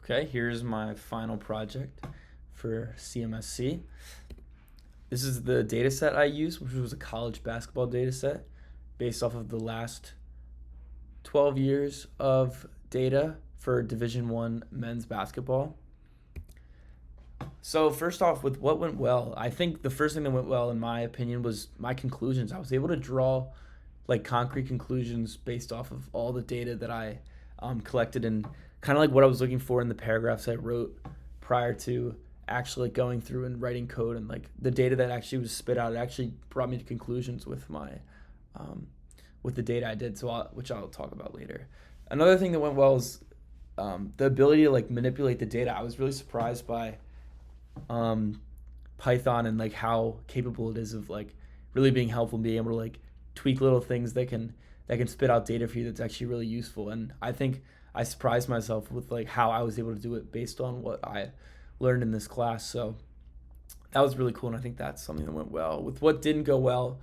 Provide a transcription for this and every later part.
Okay, here's my final project for CMSC. This is the data set I used, which was a college basketball data set based off of the last 12 years of data for Division One men's basketball. So first off, with what went well, I think the first thing that went well, in my opinion, was my conclusions. I was able to draw like concrete conclusions based off of all the data that I collected and kind of like what I was looking for in the paragraphs I wrote prior to actually going through and writing code, and like the data that actually was spit out. It actually brought me to conclusions with my with the data I did, which I'll talk about later. Another thing that went well is the ability to like manipulate the data. I was really surprised by Python and like how capable it is of like really being helpful and being able to like tweak little things that can spit out data for you that's actually really useful. And I think I surprised myself with like how I was able to do it based on what I learned in this class. So that was really cool, and I think that's something that went well. With what didn't go well,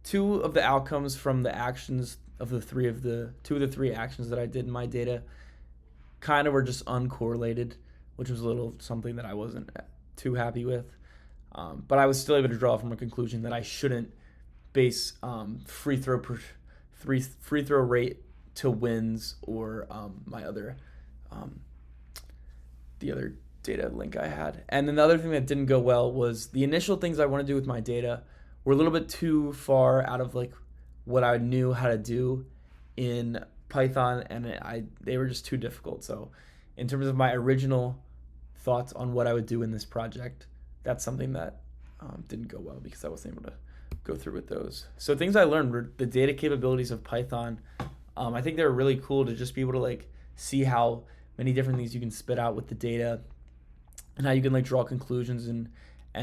two of the outcomes from the actions of the two of the three actions that I did in my data kind of were just uncorrelated, which was a little something that I wasn't too happy with. But I was still able to draw from a conclusion that I shouldn't base free throw rate to wins or my other the other data link I had. And then the other thing that didn't go well was the initial things I want to do with my data were a little bit too far out of like what I knew how to do in Python, and they were just too difficult. So in terms of my original thoughts on what I would do in this project, that's something that didn't go well because I wasn't able to go through with those. So things I learned were the data capabilities of Python. I think they were really cool to just be able to like see how many different things you can spit out with the data, and how you can like draw conclusions and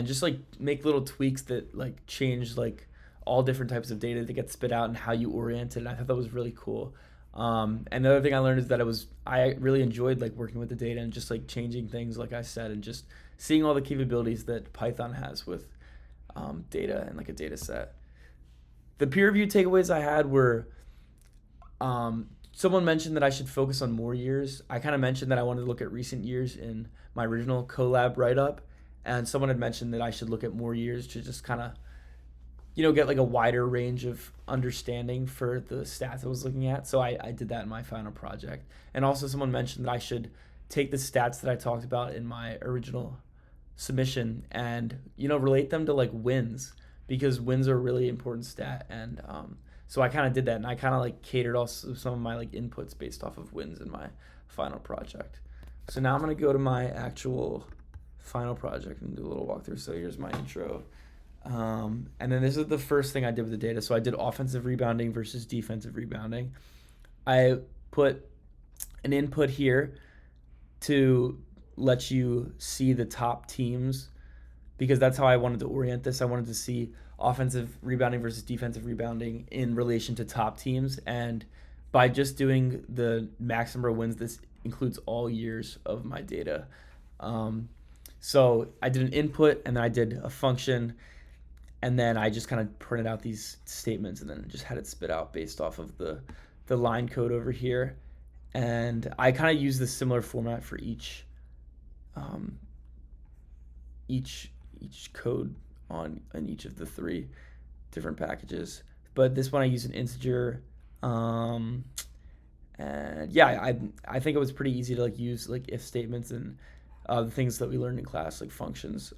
just like make little tweaks that like change like all different types of data that get spit out and how you orient it. And I thought that was really cool. And the other thing I learned is that I really enjoyed like working with the data and just like changing things, like I said, and just seeing all the capabilities that Python has with data and like a data set. The peer review takeaways I had were someone mentioned that I should focus on more years. I kind of mentioned that I wanted to look at recent years in my original collab write-up, and someone had mentioned that I should look at more years to just kind of get like a wider range of understanding for the stats I was looking at. So I did that in my final project. And also someone mentioned that I should take the stats that I talked about in my original submission and, relate them to like wins, because wins are a really important stat. And so I kind of did that, and I kind of like catered also some of my like inputs based off of wins in my final project. So now I'm going to go to my actual final project and do a little walkthrough. So here's my intro. And then this is the first thing I did with the data. So I did offensive rebounding versus defensive rebounding. I put an input here to let you see the top teams, because that's how I wanted to orient this. I wanted to see offensive rebounding versus defensive rebounding in relation to top teams. And by just doing the max number of wins, this includes all years of my data. So I did an input, and then I did a function, and then I just kind of printed out these statements and then just had it spit out based off of the line code over here. And I kind of use this similar format for each code in each of the three different packages. But this one I use an integer. And yeah, I think it was pretty easy to like use like if statements and the things that we learned in class, like functions.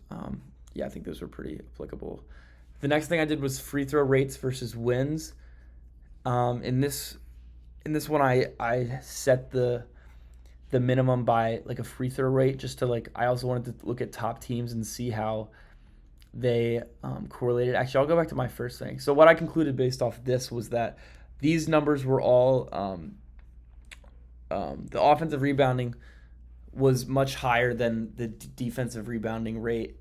Yeah, I think those were pretty applicable. The next thing I did was free throw rates versus wins. In this one, I set the minimum by like a free throw rate, just to like, I also wanted to look at top teams and see how they correlated. Actually, I'll go back to my first thing. So what I concluded based off this was that these numbers were all the offensive rebounding was much higher than the defensive rebounding rate,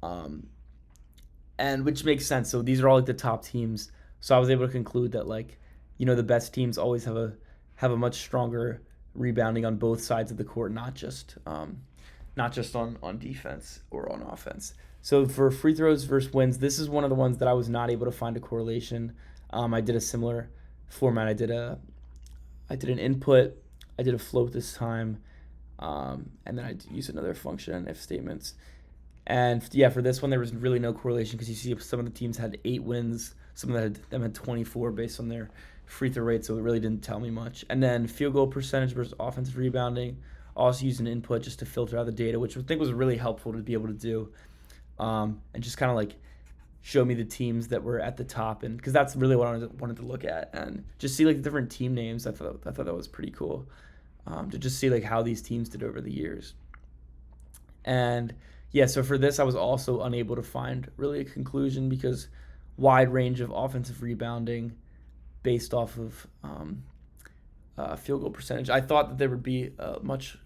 and which makes sense. So these are all like the top teams. So I was able to conclude that like, the best teams always have a much stronger rebounding on both sides of the court, not just on defense or on offense. So for free throws versus wins, this is one of the ones that I was not able to find a correlation. I did a similar format. I did an input. I did a float this time. And then I'd use another function and if statements. And yeah, for this one, there was really no correlation because you see some of the teams had 8 wins, some of them had 24 based on their free throw rate, so it really didn't tell me much. And then field goal percentage versus offensive rebounding, also used an input just to filter out the data, which I think was really helpful to be able to do, and just kind of like show me the teams that were at the top, and because that's really what I wanted to look at, and just see like the different team names. I thought that was pretty cool, to just see like how these teams did over the years. And yeah, so for this, I was also unable to find really a conclusion because wide range of offensive rebounding based off of field goal percentage. I thought that there would be a much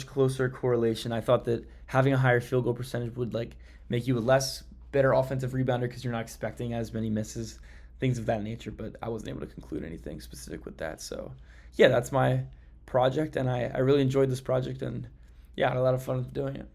closer correlation. I thought that having a higher field goal percentage would like make you a less better offensive rebounder because you're not expecting as many misses, things of that nature. But I wasn't able to conclude anything specific with that. So yeah, that's my project, and I really enjoyed this project, and yeah, I had a lot of fun doing it.